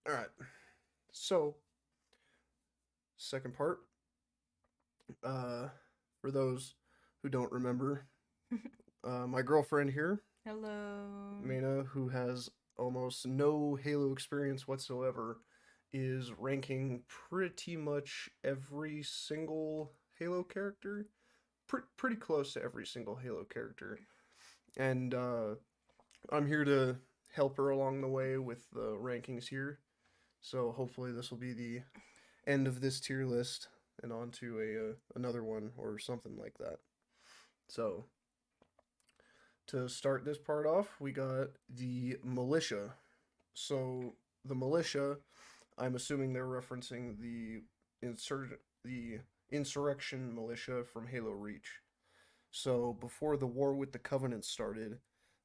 All right. So, second part. Uh, for those who don't remember, my girlfriend here, Hello. Maina, who has almost no Halo experience whatsoever, is ranking pretty much every single Halo character. Pretty close to every single Halo character. And I'm here to help her along the way with the rankings here. So hopefully this will be the end of this tier list and on to a another one or something like that. So to start this part off, we got the militia. So the militia, I'm assuming they're referencing the insurrection militia from Halo Reach. So before the war with the Covenant started,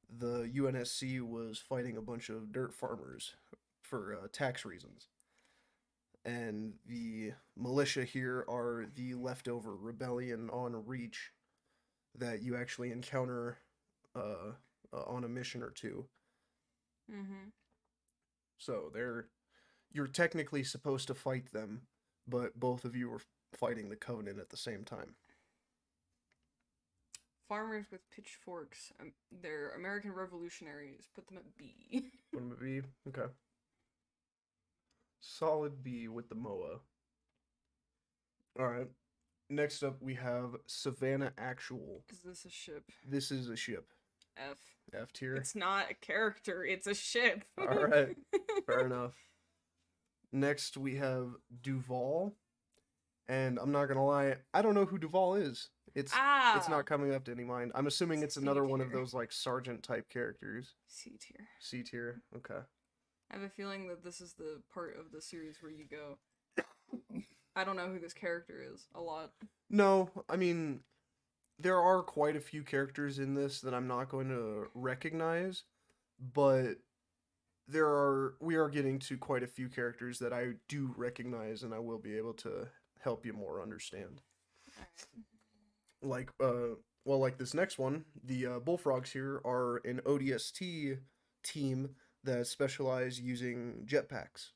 the UNSC was fighting a bunch of dirt farmers for tax reasons. And the militia here are the leftover rebellion on Reach that you actually encounter uh, on a mission or two. Mm-hmm. So you're technically supposed to fight them, but both of you are fighting the Covenant at the same time. Farmers with pitchforks. They're American revolutionaries. Put them at B. What would it be? Okay. Solid B with the MOA. All right. Next up, we have Savannah Actual. Is this a ship? This is a ship. F. F tier. It's not a character. It's a ship. All right. Fair enough. Next, we have Duval. And I'm not gonna lie, I don't know who Duval is. It's Ah. not coming up to any mind. I'm assuming it's C another one of tier. those like sergeant type characters. C tier. C tier. Okay. I have a feeling that this is the part of the series where you go, I don't know who this character is. A lot. No, I mean there are quite a few characters in this that I'm not going to recognize, but we are getting to quite a few characters that I do recognize and I will be able to help you more understand. Alright. Like like this next one, the Bullfrogs here are an ODST team that specialize using jetpacks.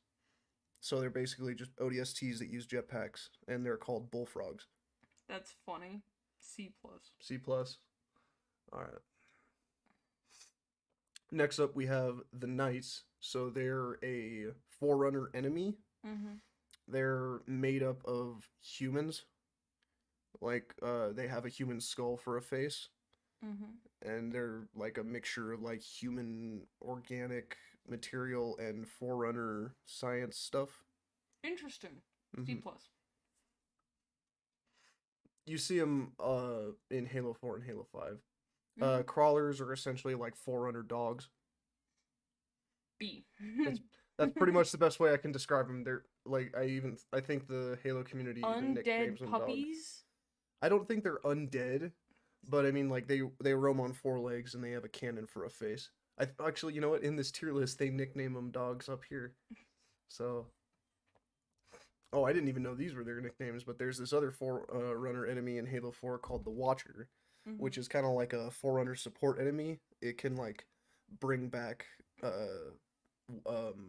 So they're basically just ODSTs that use jetpacks, and they're called Bullfrogs. That's funny. C plus. C plus. All right. Next up, we have the Knights. So they're a Forerunner enemy. Mm-hmm. They're made up of humans. Like they have a human skull for a face, Mm-hmm. and they're like a mixture of like human organic material and Forerunner science stuff. Interesting. C Hmm. plus. You see them in Halo 4 and Halo 5. Mm-hmm. Crawlers are essentially like Forerunner dogs. B. That's that's pretty much the best way I can describe them. They're like I think the Halo community even Undead nicknames them dog. puppies? I don't think they're undead, but I mean like they roam on four legs and they have a cannon for a face. I actually, you know what? In this tier list, they nickname them dogs up here. So, oh, I didn't even know these were their nicknames. But there's this other Forerunner enemy in Halo 4 called the Watcher, Mm-hmm. which is kind of like a Forerunner support enemy. It can like bring back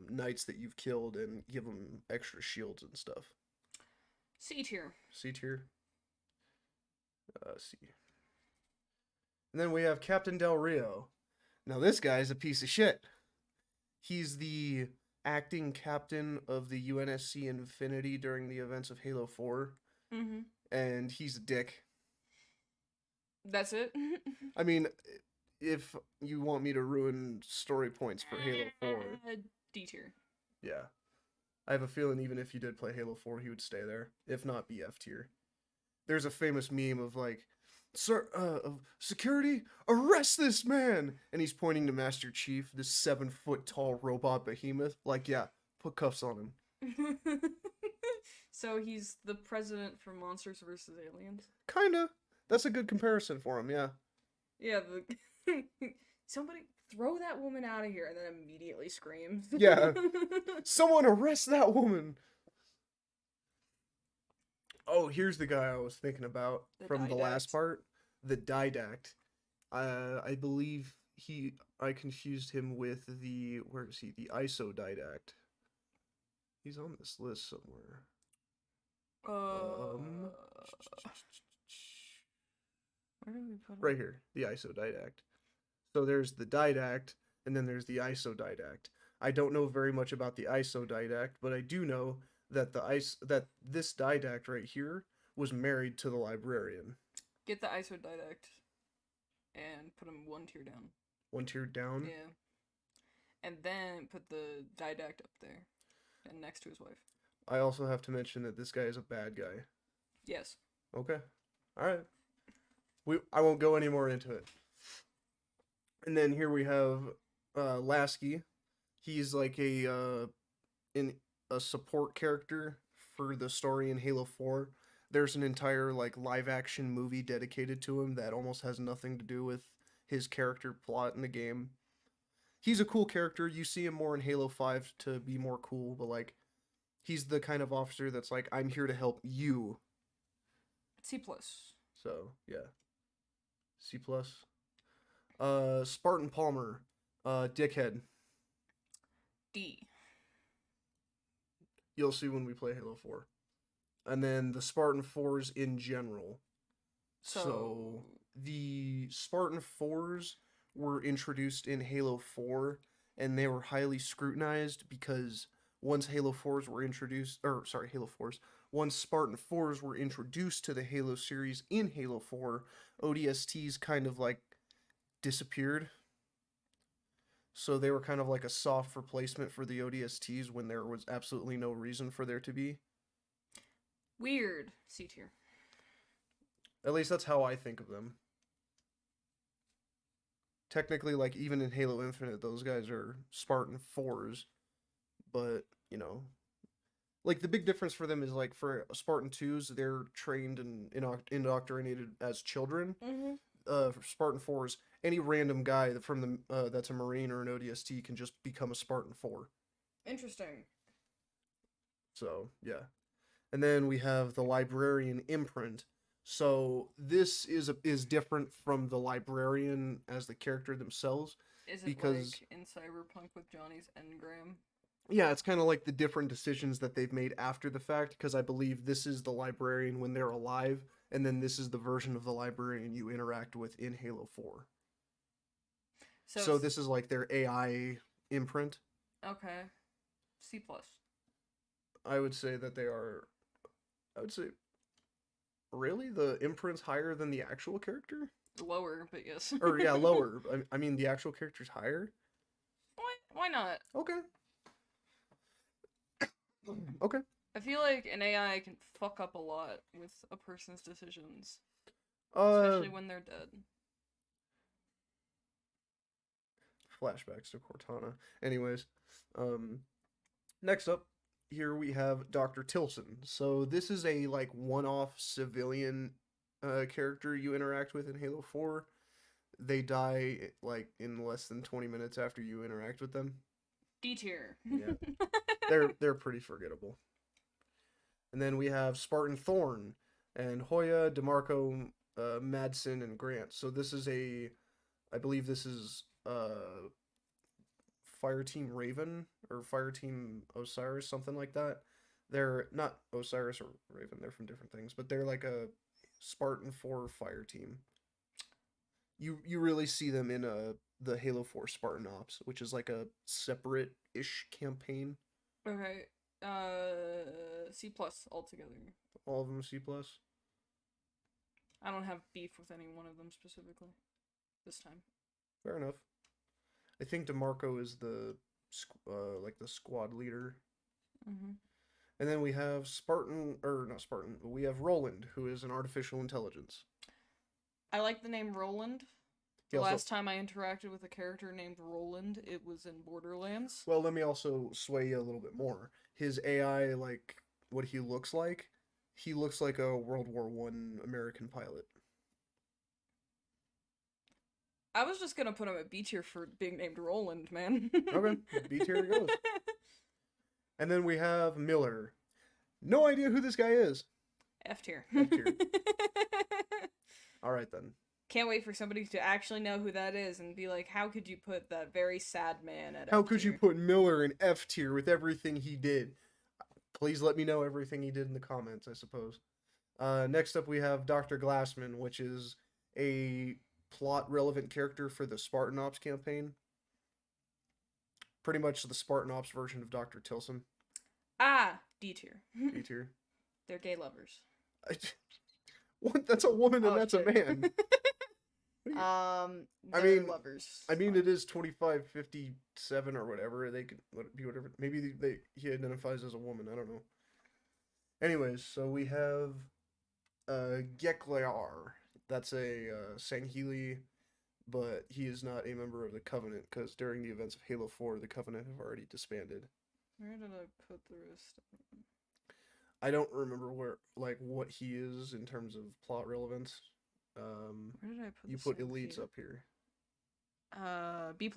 knights that you've killed and give them extra shields and stuff. C tier. C tier. C. And then we have Captain Del Rio. Now this guy's a piece of shit. He's the acting captain of the UNSC Infinity during the events of Halo 4, Mm-hmm. and he's a dick. That's it? I mean, if you want me to ruin story points for Halo 4, D tier. yeah. I have a feeling even if you did play Halo 4, he would stay there, if not be F tier. There's a famous meme of like, "Sir, of security, arrest this man!" And he's pointing to Master Chief, this 7 foot tall robot behemoth. Like, yeah, put cuffs on him. So he's the president for Monsters vs. Aliens? Kinda. That's a good comparison for him, yeah. Yeah, somebody throw that woman out of here and then immediately screams. Yeah. Someone arrest that woman! Oh, here's the guy I was thinking about The from the last Didact. part. The Didact. I believe I confused him with the, where is he? The ISO Didact. He's on this list somewhere. Uh, where did we put him? Right here, the isodidact. So there's the didact, and then there's the isodidact. I don't know very much about the isodidact, but I do know that that this didact right here was married to the librarian. Get the isodidact and put him one tier down. One tier down. Yeah. And then put the didact up there and next to his wife. I also have to mention that this guy is a bad guy. Yes. Okay. All right. I won't go any more into it. And then here we have Lasky. He's like a support character for the story in Halo 4. There's an entire like live action movie dedicated to him that almost has nothing to do with his character plot in the game. He's a cool character. You see him more in Halo 5 to be more cool, but like he's the kind of officer that's like, I'm here to help you. C plus. So yeah. C plus. Spartan Palmer, dickhead. D. You'll see when we play Halo 4. And then the Spartan 4s in general. So the Spartan 4s were introduced in Halo 4, and they were highly scrutinized because once Halo 4s were introduced, or sorry, Halo 4s, once Spartan 4s were introduced to the Halo series in Halo 4, ODSTs kind of like disappeared. So they were kind of like a soft replacement for the ODSTs when there was absolutely no reason for there to be. Weird. C tier. At least that's how I think of them. Technically, like, even in Halo Infinite, those guys are Spartan 4s. But, you know, like, the big difference for them is, like, for Spartan 2s, they're trained and indoctrinated as children. Mm-hmm. For Spartan 4s, any random guy from the that's a Marine or an ODST can just become a Spartan 4. Interesting. So, yeah. And then we have the Librarian Imprint. So this is different from the Librarian as the character themselves. Is it because like in Cyberpunk with Johnny's engram? Yeah, it's kind of like the different decisions that they've made after the fact, because I believe this is the Librarian when they're alive, and then this is the version of the Librarian you interact with in Halo 4. So this is like their AI imprint. Okay. C plus. I would say that they are... I would say... Really? The imprint's higher than the actual character? Lower, but yes. Or, yeah, lower. I mean, the actual character's higher? Why not? Okay. Okay. I feel like an AI can fuck up a lot with a person's decisions. Uh, Especially when they're dead. Flashbacks to Cortana. Anyways, next up, here we have Dr. Tilson. So this is a, like, one-off civilian character you interact with in Halo 4. They die, like, in less than 20 minutes after you interact with them. D tier. Yeah. They're pretty forgettable. And then we have Spartan Thorn and Hoya, DeMarco, Madsen, and Grant. So this is I believe this is Fireteam Raven or Fireteam Osiris, something like that. They're not Osiris or Raven, they're from different things, but they're like a Spartan 4 fire team. You really see them in the Halo 4 Spartan Ops, which is like a separate-ish campaign. Okay. C plus altogether. All of them C plus. I don't have beef with any one of them specifically this time. Fair enough. I think DeMarco is the like the squad leader. Mm-hmm. And then we have not Spartan. We have Roland, who is an artificial intelligence. I like the name Roland. The last time I interacted with a character named Roland, it was in Borderlands. Well, let me also sway you a little bit more. His AI, like, what he looks like a World War I American pilot. I was just gonna put him at B tier for being named Roland, man. Okay, B tier it goes. And then we have Miller. No idea who this guy is. F tier. F tier. All right, then. Can't wait for somebody to actually know who that is and be like, how could you put that very sad man at How F could you tier? put Miller in F tier with everything he did? Please let me know everything he did in the comments, I suppose. Next up, we have Dr. Glassman, which is a plot relevant character for the Spartan Ops campaign. Pretty much the Spartan Ops version of Dr. Tilson. D tier. D tier. They're gay lovers. What? That's a woman and that's shit. A man. They're lovers. I mean, it is 2557 or whatever. They could be whatever. Maybe he identifies as a woman. I don't know. Anyways, so we have Geklar. That's a Sangheili, but he is not a member of the Covenant because during the events of Halo 4, the Covenant have already disbanded. Where did I put the rest of them? I don't remember what he is in terms of plot relevance. Where did I put? You put elites up here. B+.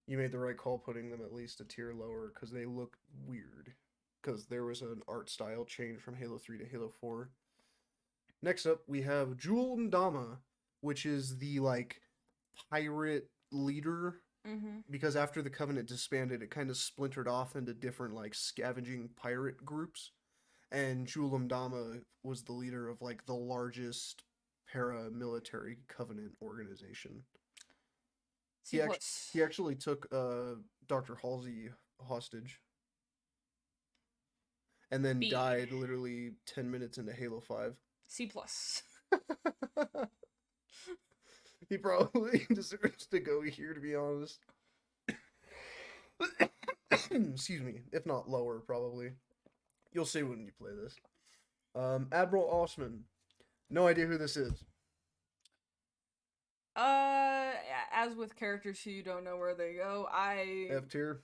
You made the right call putting them at least a tier lower because they look weird. Because there was an art style change from Halo 3 to Halo 4. Next up, we have Jul Ndama, which is the pirate leader. Mm-hmm. Because after the Covenant disbanded, it kind of splintered off into different scavenging pirate groups. And Jul Ndama was the leader of the largest paramilitary Covenant organization. He actually took Dr. Halsey hostage. And then died literally 10 minutes into Halo 5. C+. He probably deserves to go here, to be honest. Excuse me. If not lower, probably. You'll see when you play this. Admiral Osman. No idea who this is. As with characters who you don't know where they go, F tier.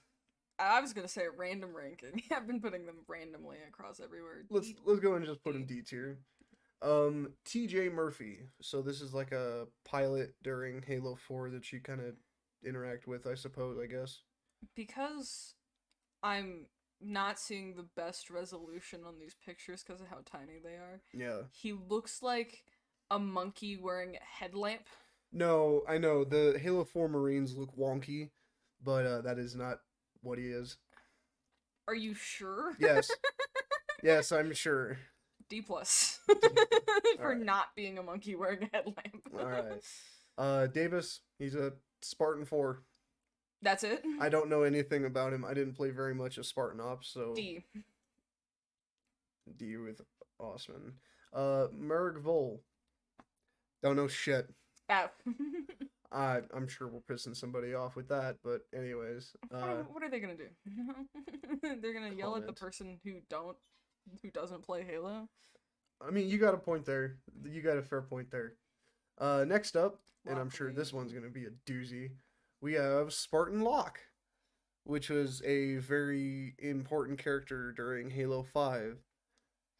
I was gonna say random ranking. I've been putting them randomly across everywhere. Let's go and just put him D tier. TJ Murphy. So this is a pilot during Halo 4 that you kind of interact with, I suppose, I guess. Because I'm not seeing the best resolution on these pictures because of how tiny they are. Yeah. He looks like a monkey wearing a headlamp. No, I know. The Halo 4 Marines look wonky, but that is not what he is. Are you sure? Yes. Yes, I'm sure. D+ for not being a monkey wearing a headlamp. Alright. Davis, he's a Spartan 4. That's it? I don't know anything about him. I didn't play very much of Spartan Ops, so... D. D with Osman. Merg Vol. Don't know shit. F. I'm sure we're pissing somebody off with that, but anyways. What are they gonna do? They're gonna yell at the person who doesn't play Halo? I mean, you got a point there. You got a fair point there. Next up, and I'm sure this one's gonna be a doozy, we have Spartan Locke, which was a very important character during Halo 5,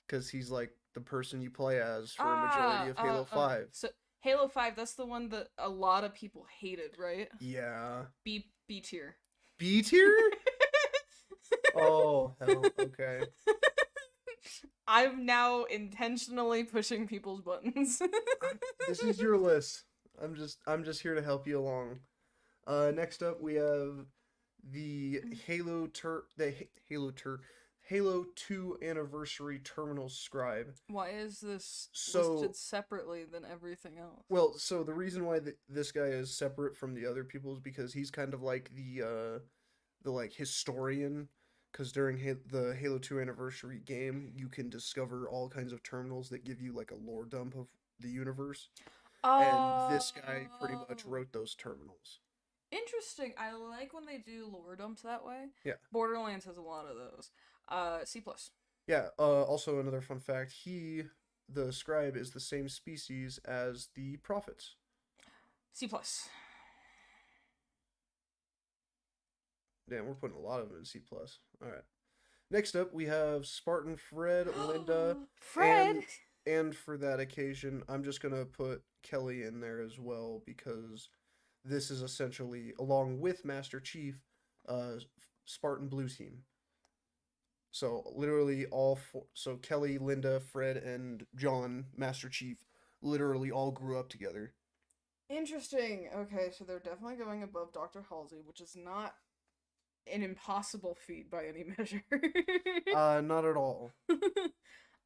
because he's the person you play as for a majority of Halo 5. So Halo 5, that's the one that a lot of people hated, right? Yeah. B tier. B tier? Oh, hell, okay. I'm now intentionally pushing people's buttons. This is your list. I'm just here to help you along. Next up we have the Halo 2 anniversary terminal scribe. Why is this listed separately than everything else? Well, so the reason why this guy is separate from the other people is because he's kind of the historian. Because during the Halo 2 anniversary game, you can discover all kinds of terminals that give you a lore dump of the universe. And this guy pretty much wrote those terminals. Interesting. I like when they do lore dumps that way. Yeah. Borderlands has a lot of those. C+. Yeah, also another fun fact, the scribe, is the same species as the prophets. C+. Damn, we're putting a lot of them in C+. Alright. Next up, we have Spartan Fred, Linda, Fred! And for that occasion, I'm just going to put Kelly in there as well, because this is essentially, along with Master Chief, Spartan Blue Team. So, literally all four, so Kelly, Linda, Fred, and John, Master Chief, literally all grew up together. Interesting. Okay, so they're definitely going above Dr. Halsey, which is not an impossible feat by any measure. Not at all.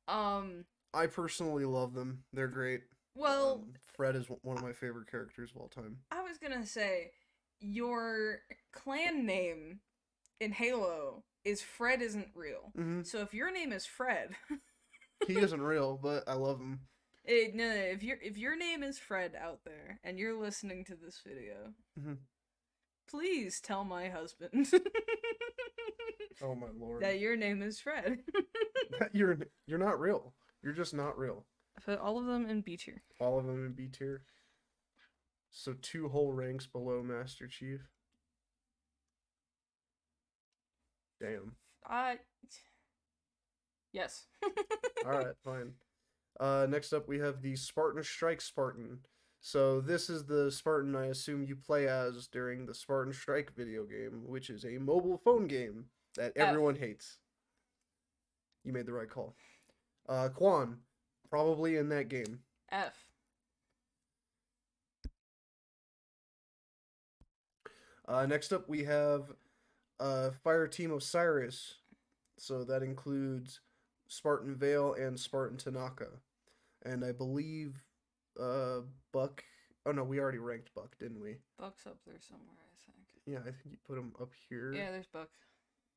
um, I personally love them. They're great. well, Fred is one of my favorite characters of all time. I was gonna say, your clan name in Halo is Fred isn't real. Mm-hmm. So if your name is Fred, He isn't real, but I love him. no, if your name is Fred out there and you're listening to this video, Mm-hmm. please tell my husband Oh my lord. that your name is Fred. you're not real. You're just not real. I put all of them in B tier. All of them in B tier. So 2 whole ranks below Master Chief. Damn. Yes. Alright, fine. Next up we have the Spartan Strike Spartan. So this is the Spartan I assume you play as during the Spartan Strike video game, which is a mobile phone game that everyone hates. You made the right call. Quan, probably in that game. F. Next up we have Fire Team Osiris. So that includes Spartan Vale and Spartan Tanaka. And I believe Buck... Oh no, we already ranked Buck, didn't we? Buck's up there somewhere, I think. Yeah, I think you put him up here. Yeah, there's Buck.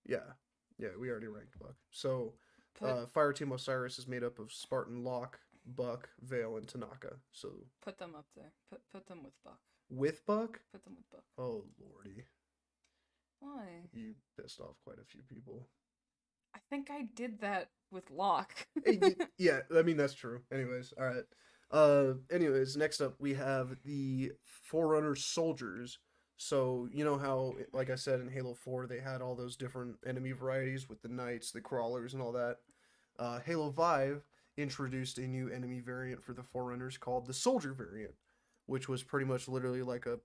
Yeah. Yeah, we already ranked Buck. So Fire Team Osiris is made up of Spartan Locke, Buck, Vale, and Tanaka. So put them up there. Put them with Buck. With Buck? Put them with Buck. Oh lordy. Why? You pissed off quite a few people. I think I did that with Locke. Yeah, I mean that's true. Anyways, all right. Anyways, next up we have the Forerunner soldiers. So, you know how, like I said, in Halo 4, they had all those different enemy varieties with the knights, the crawlers, and all that. Halo 5 introduced a new enemy variant for the Forerunners called the soldier variant, which was pretty much literally like a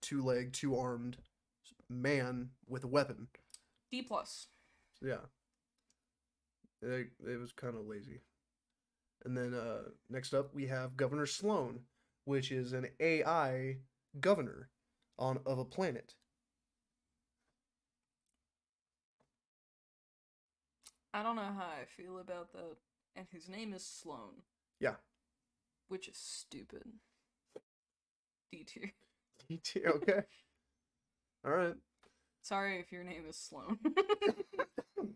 2-legged, 2-armed man with a weapon. D+. Yeah. It was kind of lazy. And then next up we have Governor Sloan, which is an AI governor of a planet. I don't know how I feel about that. And his name is Sloan. Yeah. Which is stupid. D tier. D tier, okay. Alright. Sorry if your name is Sloan.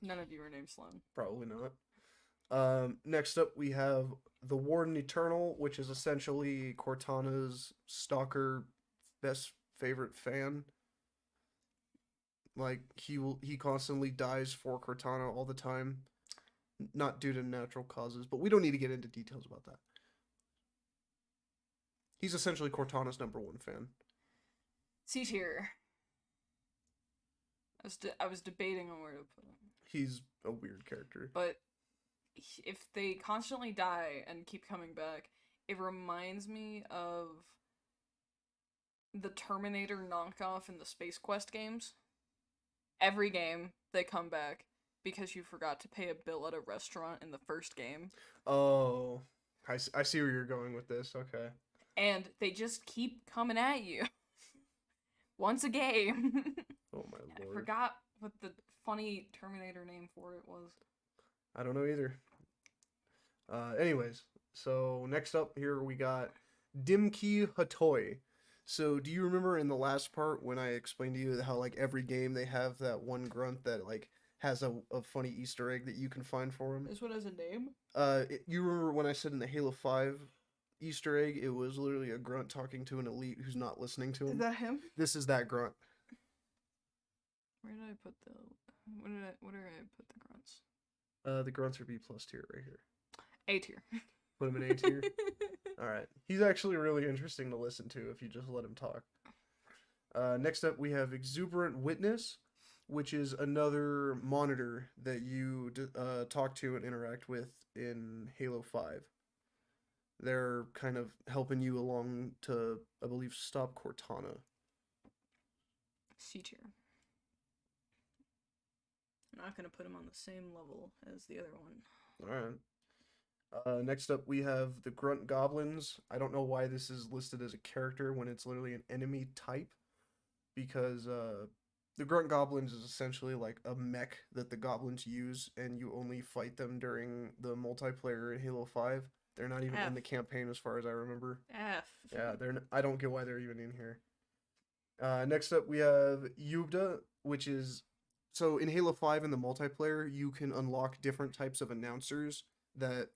None of you are named Sloan. Probably not. Next up we have the Warden Eternal, which is essentially Cortana's stalker best favorite fan. Like he constantly dies for Cortana all the time. Not due to natural causes, but we don't need to get into details about that. He's essentially Cortana's #1 fan. C tier. I was debating on where to put him. He's a weird character. But if they constantly die and keep coming back, it reminds me of the Terminator knockoff in the Space Quest games. Every game, they come back because you forgot to pay a bill at a restaurant in the first game. Oh, I see where you're going with this. Okay. And they just keep coming at you. Once a game. Oh my lord. I forgot what the funny Terminator name for it was. I don't know either. Anyways, so next up here we got Dimki Hatoi. So do you remember in the last part when I explained to you how like every game they have that one grunt that like has a funny Easter egg that you can find for him? This one has a name? You remember when I said in the Halo 5 Easter egg, it was literally a grunt talking to an elite who's not listening to him? Is that him? This is that grunt. Where did I put the... Where did I put the grunts? The grunts are B+ tier right here. A tier. Put him in A tier? Alright. He's actually really interesting to listen to if you just let him talk. Next up, we have Exuberant Witness, which is another monitor that you talk to and interact with in Halo 5. They're kind of helping you along to, I believe, stop Cortana. C tier. I'm not going to put him on the same level as the other one. Alright. Next up, we have the Grunt Goblins. I don't know why this is listed as a character when it's literally an enemy type. Because The Grunt Goblins is essentially like a mech that the goblins use, and you only fight them during the multiplayer in Halo 5. They're not even in F. the campaign as far as I remember. F. Yeah, I don't get why they're even in here. Next up, we have Yubda, which is so in Halo 5 in the multiplayer, you can unlock different types of announcers that,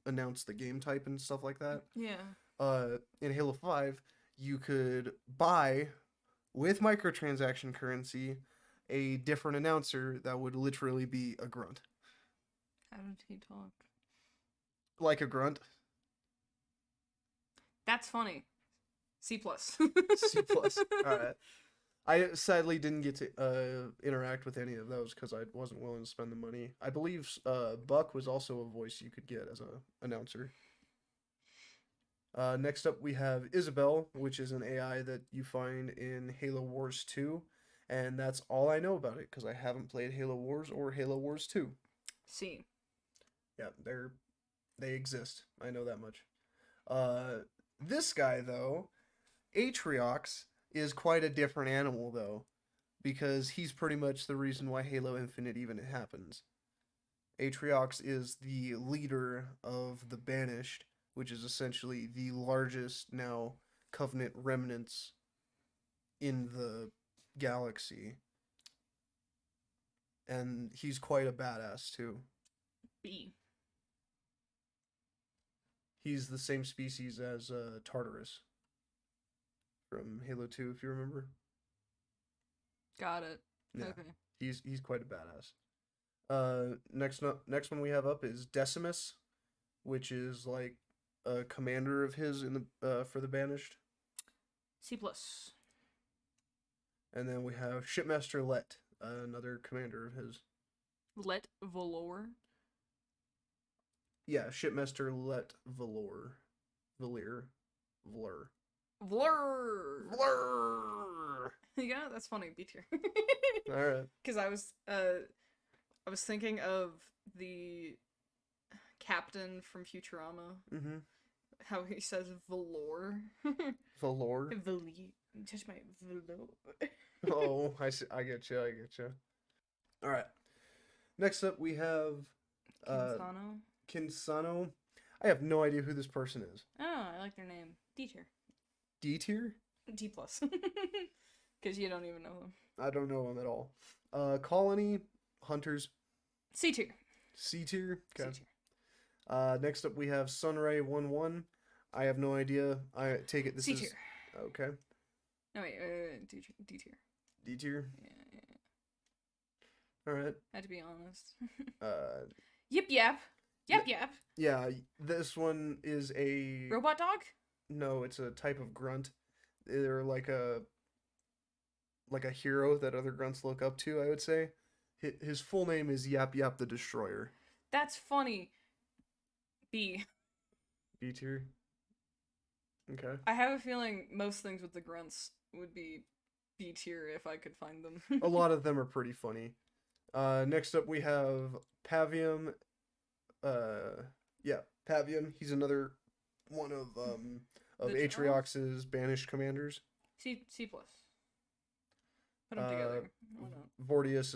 announce the game type and stuff like that. Yeah. In Halo 5, you could buy with microtransaction currency a different announcer that would literally be a grunt. How did he talk? Like a grunt. That's funny. C plus. C plus. All right. I sadly didn't get to interact with any of those because I wasn't willing to spend the money. I believe Buck was also a voice you could get as a announcer. Next up, we have Isabel, which is an AI that you find in Halo Wars 2, and that's all I know about it because I haven't played Halo Wars or Halo Wars 2. C. Yeah, they exist. I know that much. This guy though, Atriox, is quite a different animal though, because he's pretty much the reason why Halo Infinite even happens. Atriox is the leader of the Banished, which is essentially the largest now Covenant remnants in the galaxy. And he's quite a badass too. B. He's the same species as Tartarus from Halo 2, if you remember. Got it. Yeah. Okay. He's quite a badass. Next one we have up is Decimus, which is like a commander of his in the for the Banished. C plus. And then we have Shipmaster Let, another commander of his. Let Valor. Yeah, Shipmaster Let Valor. Valir. Vlur. Vlur. Vlur! Yeah, that's funny. B tier. Alright. Because I was thinking of the captain from Futurama. Mm-hmm. How he says Valor. Valor. Vali. Touch my Valor. Oh, I see. I get you. Alright. Next up, we have Kinsano. Kinsano. I have no idea who this person is. Oh, I like their name. D tier. D tier? D plus. Because you don't even know them. I don't know him at all. Colony, Hunters. C tier. C tier? Okay. C tier. Next up we have Sunray 1-1. I have no idea. I take it this C is... tier. Okay. No, wait, D tier. D tier. D tier? Yeah. Alright. I had to be honest. Yip Yap. Yap. Yeah, this one is a... Robot dog? No, it's a type of grunt. They're like a hero that other grunts look up to, I would say. His full name is Yap Yap the Destroyer. That's funny. B. B tier? Okay. I have a feeling most things with the grunts would be B tier if I could find them. A lot of them are pretty funny. Next up we have Pavium. Pavium. He's another one of Atriox's banished commanders. C plus. Put them together. Why not? Voridus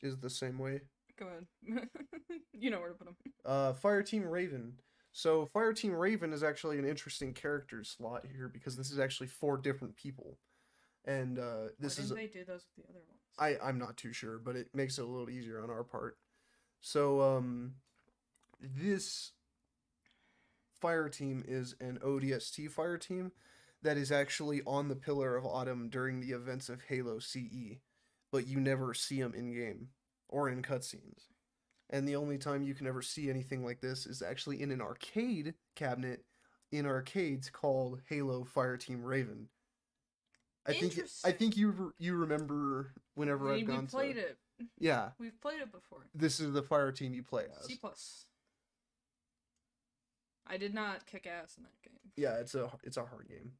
is the same way. Go ahead. You know where to put them. Fireteam Raven. So Fireteam Raven is actually an interesting character slot here because this is actually 4 different people. And this is... Why didn't they do those with the other ones? I'm not too sure, but it makes it a little easier on our part. So, this fire team is an ODST fire team that is actually on the Pillar of Autumn during the events of Halo CE, but you never see them in-game or in cutscenes. And the only time you can ever see anything like this is actually in an arcade cabinet in arcades called Halo Fireteam Raven. I think you remember whenever I've gone to... We played it. Yeah. We've played it before. This is the fire team you play as. C plus. I did not kick ass in that game. Yeah, it's a hard game.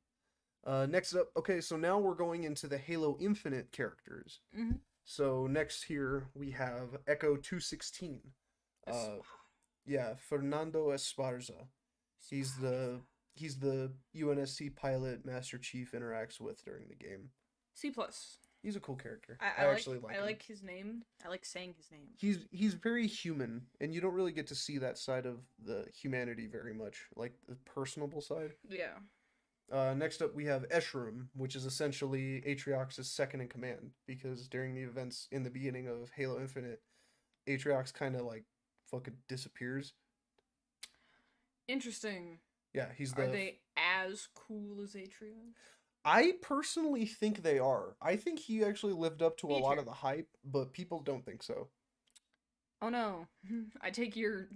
Next up, okay, so now we're going into the Halo Infinite characters. Mm-hmm. So next here we have Echo 216. Fernando Esparza. He's the UNSC pilot Master Chief interacts with during the game. C plus. He's a cool character. I, I I like actually like I him. like his name. I like saying his name. He's very human, and you don't really get to see that side of the humanity very much, like the personable side. Yeah. Next up, we have Eshram, which is essentially Atriox's second in command, because during the events in the beginning of Halo Infinite, Atriox kind of like fucking disappears. Interesting. Yeah, he's Are the. they as cool as Atrium? I personally think they are. I think he actually lived up to a B lot tier. of the hype, but people don't think so. Oh no. I take your.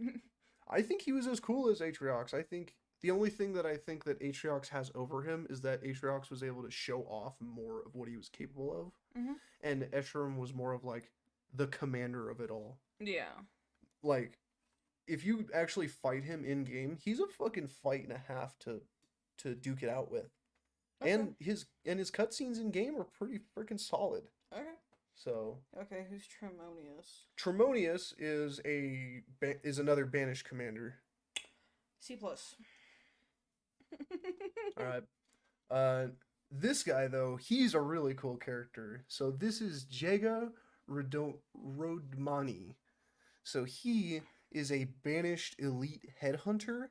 I think he was as cool as Atriox. I think the only thing that I think that Atriox has over him is that Atriox was able to show off more of what he was capable of, Mhm. and Escharum was more of like the commander of it all. Yeah. Like, if you actually fight him in game, he's a fucking fight and a half to duke it out with, Okay. and his cutscenes in game are pretty freaking solid. Okay. So Okay. Who's Tremonius? Tremonius is another banished commander. C plus. All right. This guy though, he's a really cool character. So this is Rodmani. So he is a banished elite headhunter.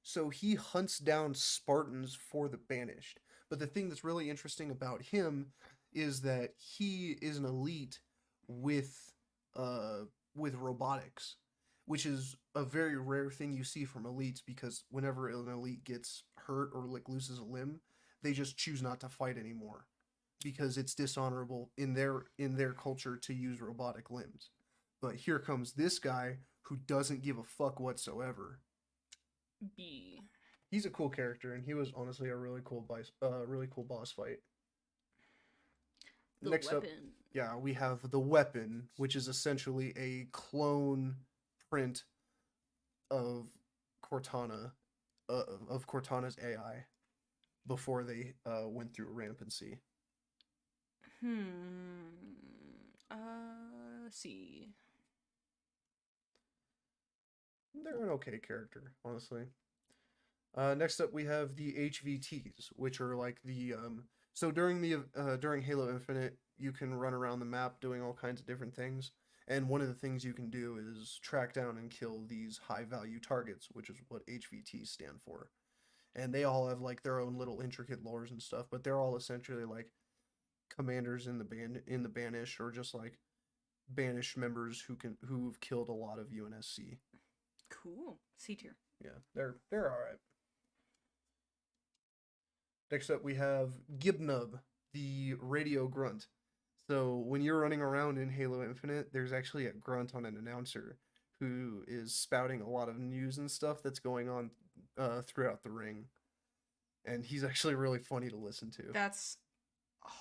So he hunts down Spartans for the banished. But the thing that's really interesting about him is that he is an elite with with robotics, which is a very rare thing you see from elites because whenever an elite gets hurt or like loses a limb, they just choose not to fight anymore because it's dishonorable in their culture to use robotic limbs. But here comes this guy who doesn't give a fuck whatsoever. B. He's a cool character, and he was honestly a really cool boss fight. The Next up, weapon. yeah, we have the weapon, which is essentially a clone print of Cortana, of Cortana's AI, before they went through rampancy. C. They're an okay character, honestly. Next up, we have the HVTs, which are like the so during Halo Infinite, you can run around the map doing all kinds of different things, and one of the things you can do is track down and kill these high value targets, which is what HVTs stand for. And they all have like their own little intricate lores and stuff, but they're all essentially like commanders in the banish or just like banished members who've killed a lot of UNSC. Cool. C tier. Yeah, they're all right. Next up, we have Gibnub, the radio grunt. So when you're running around in Halo Infinite, there's actually a grunt on an announcer who is spouting a lot of news and stuff that's going on throughout the ring, and he's actually really funny to listen to. That's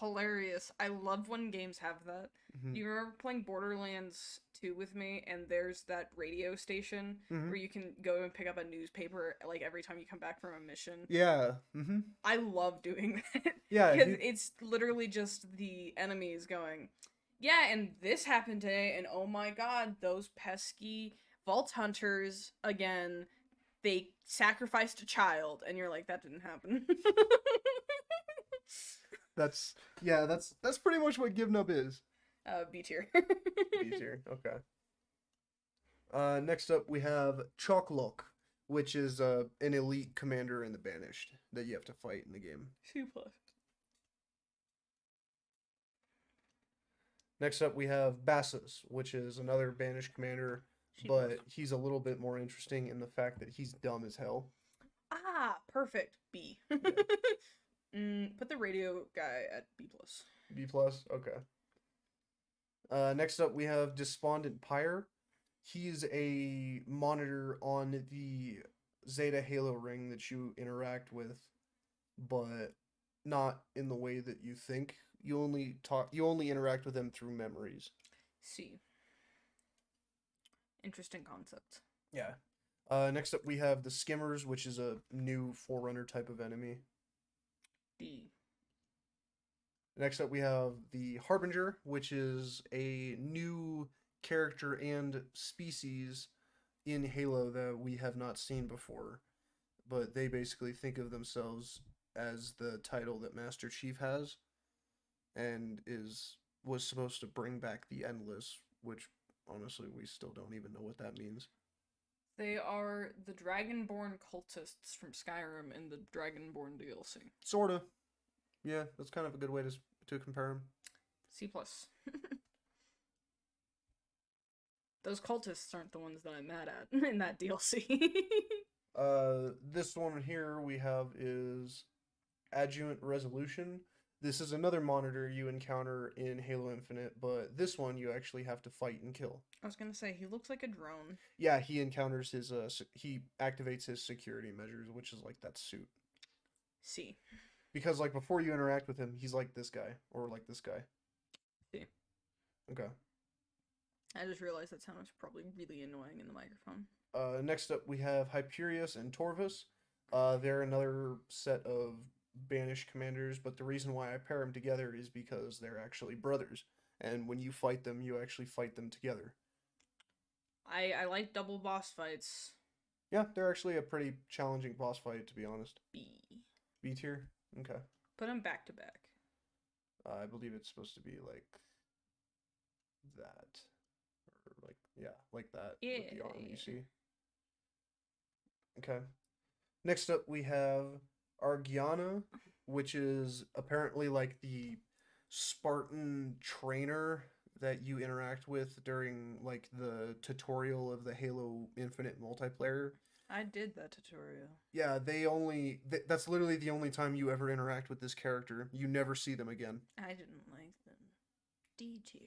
hilarious. I love when games have that. Mm-hmm. You remember playing Borderlands 2 with me, and there's that radio station Mm-hmm. where you can go and pick up a newspaper like every time you come back from a mission. Yeah. Mm-hmm. I love doing that. Yeah. Because it's literally just the enemies going, yeah, and this happened today, and oh my god, those pesky vault hunters again. They sacrificed a child, and you're like, that didn't happen. That's that's pretty much what Gibnub is. B tier. Easier. Okay. Next up, we have Choklok, which is an elite commander in the Banished that you have to fight in the game. C plus. Next up, we have Bassus, which is another Banished commander, C+. but he's a little bit more interesting in the fact that he's dumb as hell. Ah, perfect. B. Put the radio guy at B plus. B plus. Okay. Next up, we have Despondent Pyre. He's a monitor on the Zeta Halo ring that you interact with, but not in the way that you think. You only interact with him through memories. C. Interesting concept. Yeah. Next up, we have the Skimmers, which is a new Forerunner type of enemy. D. Next up, we have the Harbinger, which is a new character and species in Halo that we have not seen before. But they basically think of themselves as the title that Master Chief has. and was supposed to bring back the Endless, which honestly we still don't even know what that means. They are the Dragonborn cultists from Skyrim in the Dragonborn DLC. Sorta. Yeah, that's kind of a good way to compare them. C plus. Those cultists aren't the ones that I'm mad at in that DLC. This one here we have is Adjuvant Resolution. This is another monitor you encounter in Halo Infinite, but this one you actually have to fight and kill. I was gonna say, he looks like a drone. Yeah, he encounters his he activates his security measures, which is like that suit. C. Because like before you interact with him, he's like this guy or like this guy. C. Okay. I just realized that sound was probably really annoying in the microphone. Next up we have Hyperius and Torvus. They're another set of banished commanders, but the reason why I pair them together is because they're actually brothers, and when you fight them, you actually fight them together. I like double boss fights. Yeah, they're actually a pretty challenging boss fight, to be honest. B. B tier? Okay. Put them back to back. I believe it's supposed to be like that. Or like, yeah, like that with the arm, you see. Okay. Next up, we have Argiana, which is apparently like the Spartan trainer that you interact with during like the tutorial of the Halo Infinite multiplayer. I did that tutorial. Yeah, that's literally the only time you ever interact with this character. You never see them again. I didn't like them. D tier.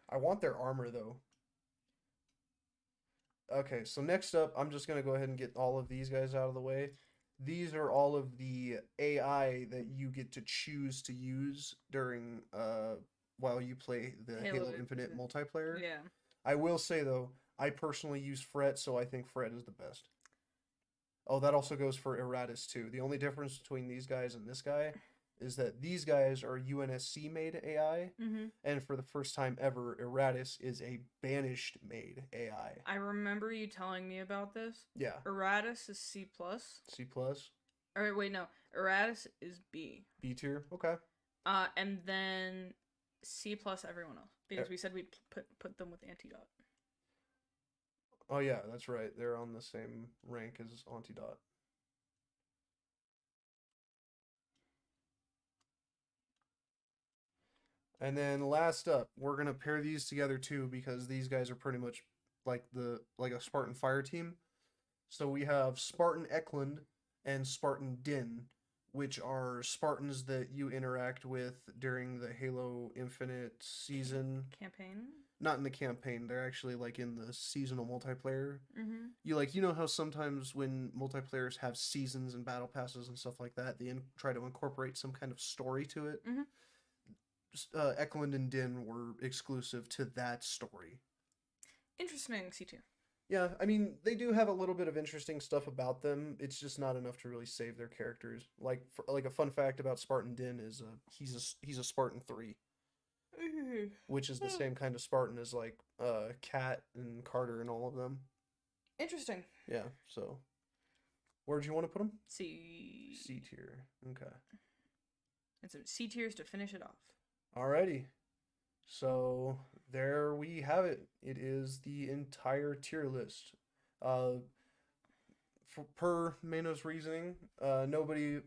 I want their armor though. Okay, so next up, I'm just going to go ahead and get all of these guys out of the way. These are all of the AI that you get to choose to use during while you play the Halo Infinite multiplayer. Yeah. I will say though, I personally use Fret, so I think Fret is the best. Oh, that also goes for Eratus too. The only difference between these guys and this guy is that these guys are UNSC made AI, and for the first time ever, Eratus is a banished made AI. I remember you telling me about this. Yeah. Eratus is C plus. C plus. Or wait, no. Eratus is B. B tier. Okay. And then C plus everyone else because we said we'd put them with Antidot. Oh yeah, that's right. They're on the same rank as Antidot. And then last up, we're gonna pair these together too because these guys are pretty much like a Spartan fire team. So we have Spartan Eklund and Spartan Din, which are Spartans that you interact with during the Halo Infinite season. Campaign? Not in the campaign. They're actually like in the seasonal multiplayer. You know how sometimes when multiplayers have seasons and battle passes and stuff like that, they try to incorporate some kind of story to it. Eklund and Din were exclusive to that story. Interesting, C tier. Yeah, I mean, they do have a little bit of interesting stuff about them. It's just not enough to really save their characters. Like a fun fact about Spartan Din is he's a Spartan 3. Which is the same kind of Spartan as like Kat and Carter and all of them. Interesting. Yeah, so where'd you want to put them? C. C tier. Okay. And some C tiers to finish it off. Alrighty. So there we have it. It is the entire tier list. Per Mano's reasoning, nobody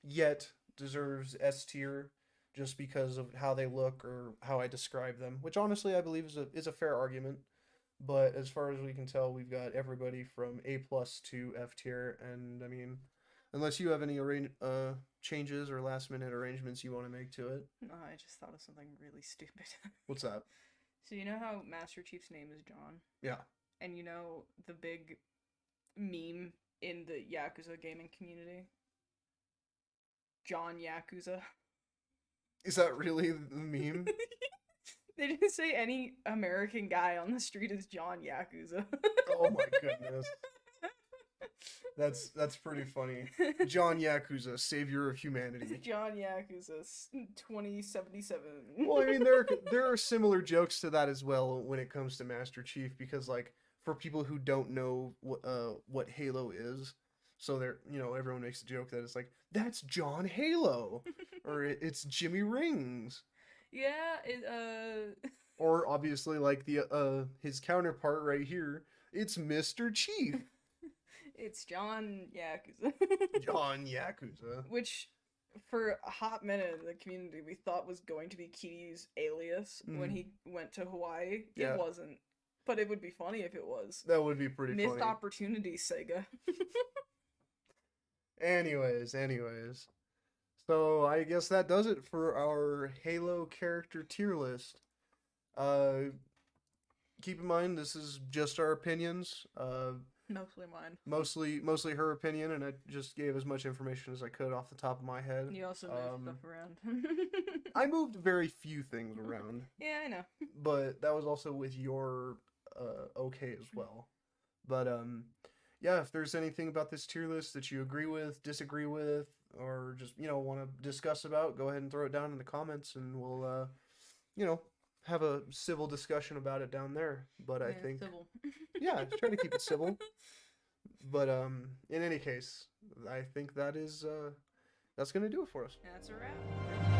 yet deserves S tier just because of how they look or how I describe them, which honestly I believe is a fair argument. But as far as we can tell, we've got everybody from A plus to F tier, and I mean, unless you have any changes or last minute arrangements you want to make to it. No, I just thought of something really stupid. What's that? So you know how Master Chief's name is John? Yeah. And you know the big meme in the Yakuza gaming community? John Yakuza. Is that really the meme? They didn't say any American guy on the street is John Yakuza. Oh my goodness. That's pretty funny. John Yakuza, savior of humanity. John Yakuza, 2077. Well, I mean, there are similar jokes to that as well when it comes to Master Chief, because like for people who don't know what Halo is, so everyone makes a joke that it's like, that's John Halo, or it's Jimmy Rings. Yeah, Or obviously like the his counterpart right here, it's Mr. Chief, it's John Yakuza. John Yakuza. Which, for a hot minute in the community, we thought was going to be Kiryu's alias when Mm, he went to Hawaii. It yeah, wasn't. But it would be funny if it was. that would be pretty Missed funny. opportunity, Sega. Anyways. So I guess that does it for our Halo character tier list. Uh, keep in mind this is just our opinions. Mostly mine. Mostly her opinion, and I just gave as much information as I could off the top of my head. You also move stuff around. I moved very few things around, Yeah, I know. but that was also with your okay as well. But yeah, if there's anything about this tier list that you agree with, disagree with, or just want to discuss about, go ahead and throw it down in the comments, and we'll you know have a civil discussion about it down there. But I Yeah, think civil. yeah, try to keep it civil. But in any case, I think that's gonna do it for us. That's a wrap.